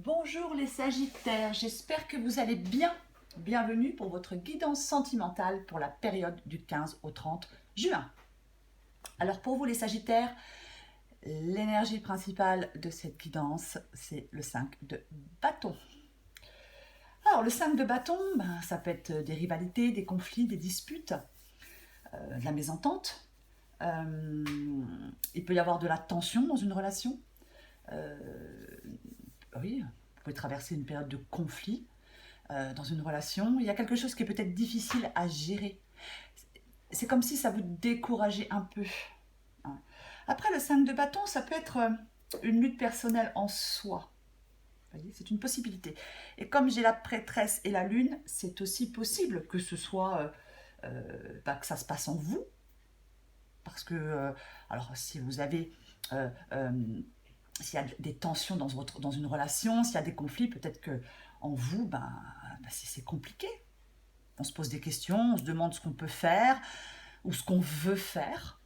Bonjour les Sagittaires, j'espère que vous allez bien. Bienvenue pour votre guidance sentimentale pour la période du 15 au 30 juin. Alors pour vous les Sagittaires, l'énergie principale de cette guidance, c'est le 5 de bâton. Alors le 5 de bâton, ça peut être des rivalités, des conflits, des disputes, de la mésentente. Il peut y avoir de la tension dans une relation. Oui, vous pouvez traverser une période de conflit dans une relation. Il y a quelque chose qui est peut-être difficile à gérer. C'est comme si ça vous décourageait un peu. Après, le 5 de bâton, ça peut être une lutte personnelle en soi. Vous voyez, c'est une possibilité. Et comme j'ai la prêtresse et la lune, c'est aussi possible que ce soit que ça se passe en vous. Parce que, alors si vous avez... s'il y a des tensions dans une relation, s'il y a des conflits, peut-être que en vous, c'est compliqué. On se pose des questions, on se demande ce qu'on peut faire ou ce qu'on veut faire.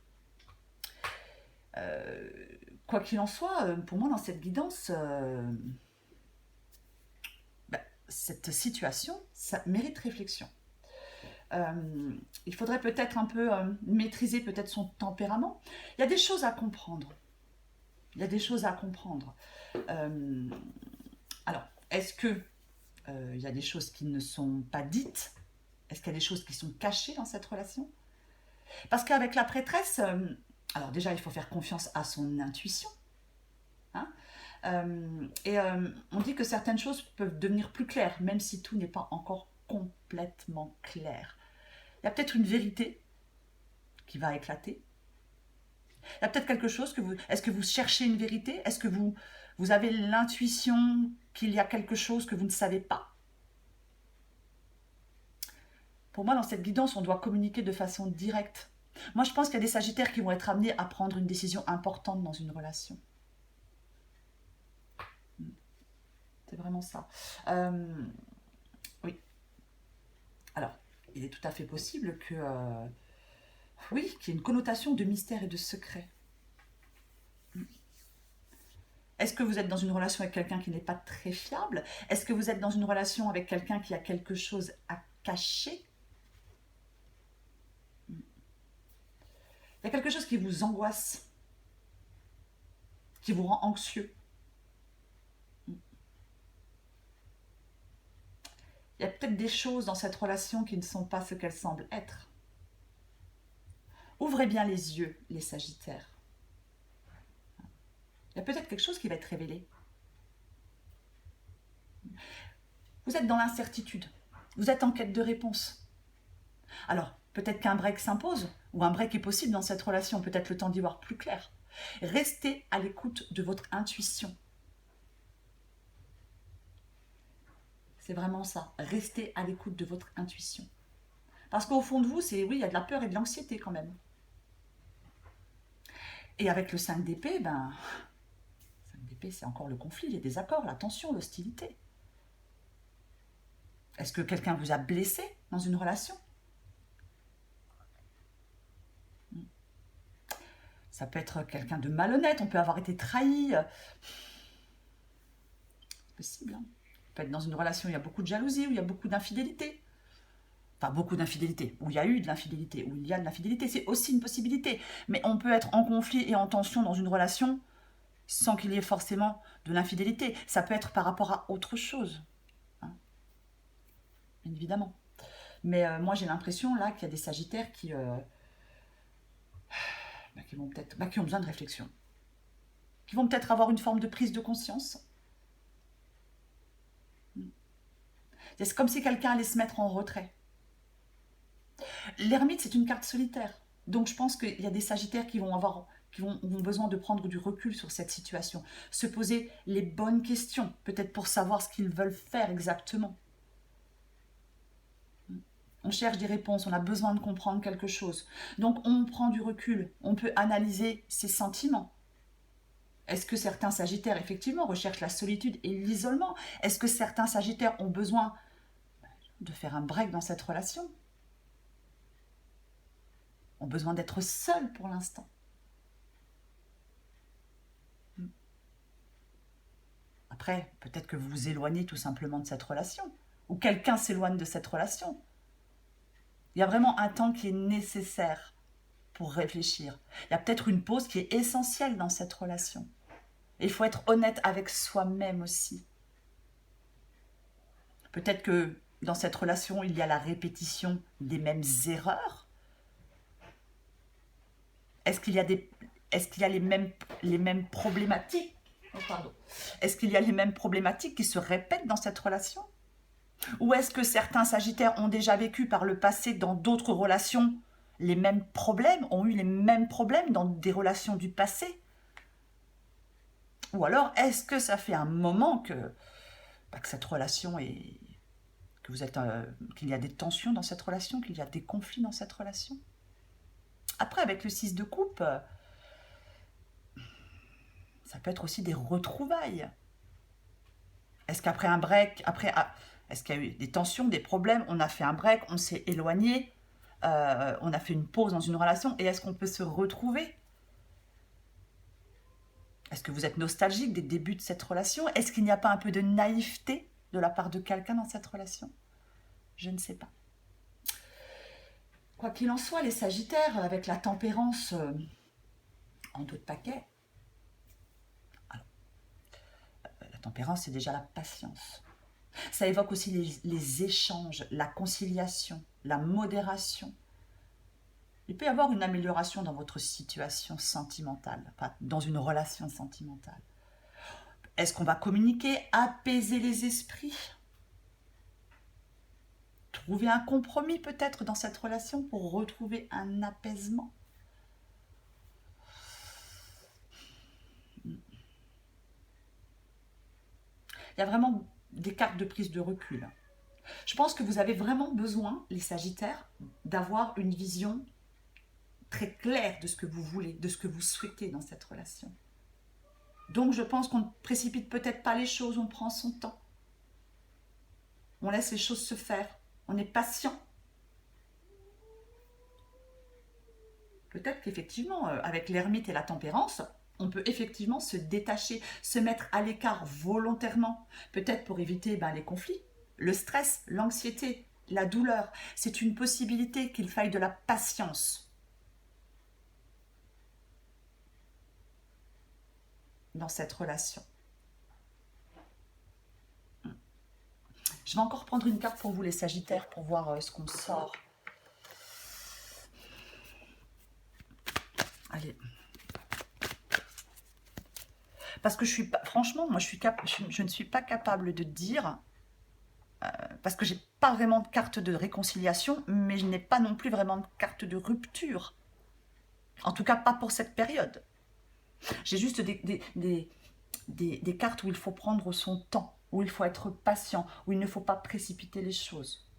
Quoi qu'il en soit, pour moi, dans cette guidance, cette situation, ça mérite réflexion. Il faudrait peut-être un peu maîtriser peut-être son tempérament. Il y a des choses à comprendre. Il y a des choses à comprendre. Alors, est-ce que il y a des choses qui ne sont pas dites? Est-ce qu'il y a des choses qui sont cachées dans cette relation? Parce qu'avec la prêtresse, alors déjà, il faut faire confiance à son intuition. Hein, on dit que certaines choses peuvent devenir plus claires, même si tout n'est pas encore complètement clair. Il y a peut-être une vérité qui va éclater. Il y a peut-être quelque chose que vous... Est-ce que vous cherchez une vérité? Est-ce que vous avez l'intuition qu'il y a quelque chose que vous ne savez pas? Pour moi, dans cette guidance, on doit communiquer de façon directe. Moi, je pense qu'il y a des Sagittaires qui vont être amenés à prendre une décision importante dans une relation. C'est vraiment ça. Oui. Alors, il est tout à fait possible que... oui, qu'il y ait une connotation de mystère et de secret. Est-ce que vous êtes dans une relation avec quelqu'un qui n'est pas très fiable? Est-ce que vous êtes dans une relation avec quelqu'un qui a quelque chose à cacher? Il y a quelque chose qui vous angoisse, qui vous rend anxieux. Il y a peut-être des choses dans cette relation qui ne sont pas ce qu'elles semblent être. Ouvrez bien les yeux, les Sagittaires. Il y a peut-être quelque chose qui va être révélé. Vous êtes dans l'incertitude. Vous êtes en quête de réponse. Alors, peut-être qu'un break s'impose, ou un break est possible dans cette relation, peut-être le temps d'y voir plus clair. Restez à l'écoute de votre intuition. C'est vraiment ça. Restez à l'écoute de votre intuition. Parce qu'au fond de vous, oui, il y a de la peur et de l'anxiété quand même. Et avec le 5 d'épée, 5 d'épée, c'est encore le conflit, les désaccords, la tension, l'hostilité. Est-ce que quelqu'un vous a blessé dans une relation? Ça peut être quelqu'un de malhonnête, on peut avoir été trahi. C'est possible. Hein, on peut être dans une relation où il y a beaucoup de jalousie, où il y a beaucoup d'infidélité. Enfin, beaucoup d'infidélité, où il y a eu de l'infidélité, où il y a de l'infidélité, c'est aussi une possibilité. Mais on peut être en conflit et en tension dans une relation sans qu'il y ait forcément de l'infidélité. Ça peut être par rapport à autre chose. Hein, bien évidemment. Mais moi, j'ai l'impression là qu'il y a des Sagittaires qui vont peut-être, qui ont besoin de réflexion, qui vont peut-être avoir une forme de prise de conscience. C'est comme si quelqu'un allait se mettre en retrait. L'ermite, c'est une carte solitaire. Donc je pense qu'il y a des Sagittaires qui vont avoir besoin de prendre du recul sur cette situation, se poser les bonnes questions, peut-être pour savoir ce qu'ils veulent faire exactement. On cherche des réponses, on a besoin de comprendre quelque chose. Donc on prend du recul, on peut analyser ses sentiments. Est-ce que certains Sagittaires, effectivement, recherchent la solitude et l'isolement? Est-ce que certains Sagittaires ont besoin de faire un break dans cette relation? Ont besoin d'être seuls pour l'instant? Après, peut-être que vous vous éloignez tout simplement de cette relation, ou quelqu'un s'éloigne de cette relation. Il y a vraiment un temps qui est nécessaire pour réfléchir. Il y a peut-être une pause qui est essentielle dans cette relation. Et il faut être honnête avec soi-même aussi. Peut-être que dans cette relation, il y a la répétition des mêmes erreurs. Est-ce qu'il y a les mêmes problématiques? Oh, pardon. Est-ce qu'il y a les mêmes problématiques qui se répètent dans cette relation? Ou est-ce que certains Sagittaires ont déjà vécu par le passé dans d'autres relations les mêmes problèmes, ont eu les mêmes problèmes dans des relations du passé? Ou alors, est-ce que ça fait un moment que cette relation est... qu'il y a des tensions dans cette relation, qu'il y a des conflits dans cette relation? Après, avec le 6 de coupe, ça peut être aussi des retrouvailles. Est-ce qu'après un break, est-ce qu'il y a eu des tensions, des problèmes, on a fait un break, on s'est éloigné, on a fait une pause dans une relation, et est-ce qu'on peut se retrouver? Est-ce que vous êtes nostalgique des débuts de cette relation? Est-ce qu'il n'y a pas un peu de naïveté de la part de quelqu'un dans cette relation? Je ne sais pas. Quoi qu'il en soit, les Sagittaires, avec la tempérance en dos de paquet, alors, la tempérance, c'est déjà la patience. Ça évoque aussi les échanges, la conciliation, la modération. Il peut y avoir une amélioration dans votre situation sentimentale, enfin, dans une relation sentimentale. Est-ce qu'on va communiquer, apaiser les esprits? Trouver un compromis peut-être dans cette relation pour retrouver un apaisement? Il y a vraiment des cartes de prise de recul. Je pense que vous avez vraiment besoin, les Sagittaires, d'avoir une vision très claire de ce que vous voulez, de ce que vous souhaitez dans cette relation. Donc je pense qu'on ne précipite peut-être pas les choses, on prend son temps. On laisse les choses se faire, on est patient. Peut-être qu'effectivement, avec l'ermite et la tempérance, on peut effectivement se détacher, se mettre à l'écart volontairement, peut-être pour éviter les conflits, le stress, l'anxiété, la douleur. C'est une possibilité qu'il faille de la patience dans cette relation. Je vais encore prendre une carte pour vous les Sagittaires pour voir ce qu'on sort. Allez. Parce que franchement, moi je ne suis pas capable de dire, parce que j'ai pas vraiment de carte de réconciliation, mais je n'ai pas non plus vraiment de carte de rupture. En tout cas, pas pour cette période. J'ai juste des cartes où il faut prendre son temps, où il faut être patient, où il ne faut pas précipiter les choses.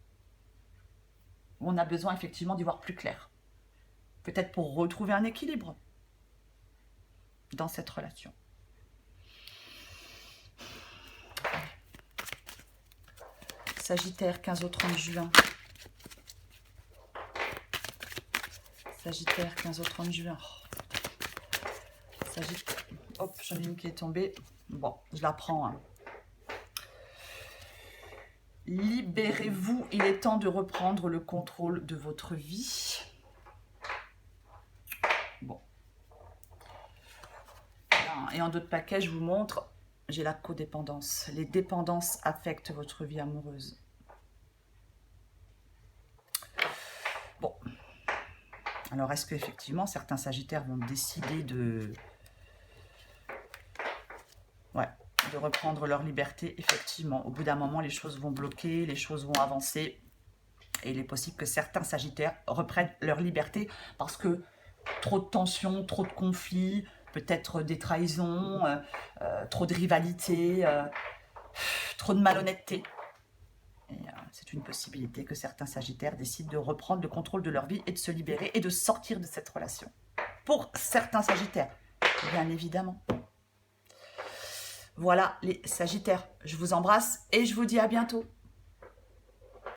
Où on a besoin effectivement d'y voir plus clair. Peut-être pour retrouver un équilibre dans cette relation. Sagittaire, 15 au 30 juin. Sagittaire, 15 au 30 juin. Sagittaire. Hop, j'en ai une qui est tombée. Bon, je la prends. Hein. Libérez-vous, il est temps de reprendre le contrôle de votre vie. Bon. Et en d'autres paquets, je vous montre, j'ai la codépendance. Les dépendances affectent votre vie amoureuse. Bon. Alors, est-ce qu'effectivement, certains Sagittaires vont décider de reprendre leur liberté? Effectivement, au bout d'un moment, les choses vont bloquer, les choses vont avancer. Et il est possible que certains Sagittaires reprennent leur liberté parce que trop de tensions, trop de conflits, peut-être des trahisons, trop de rivalité, trop de malhonnêteté. C'est une possibilité que certains Sagittaires décident de reprendre le contrôle de leur vie et de se libérer et de sortir de cette relation. Pour certains Sagittaires, bien évidemment. Voilà les Sagittaires, je vous embrasse et je vous dis à bientôt.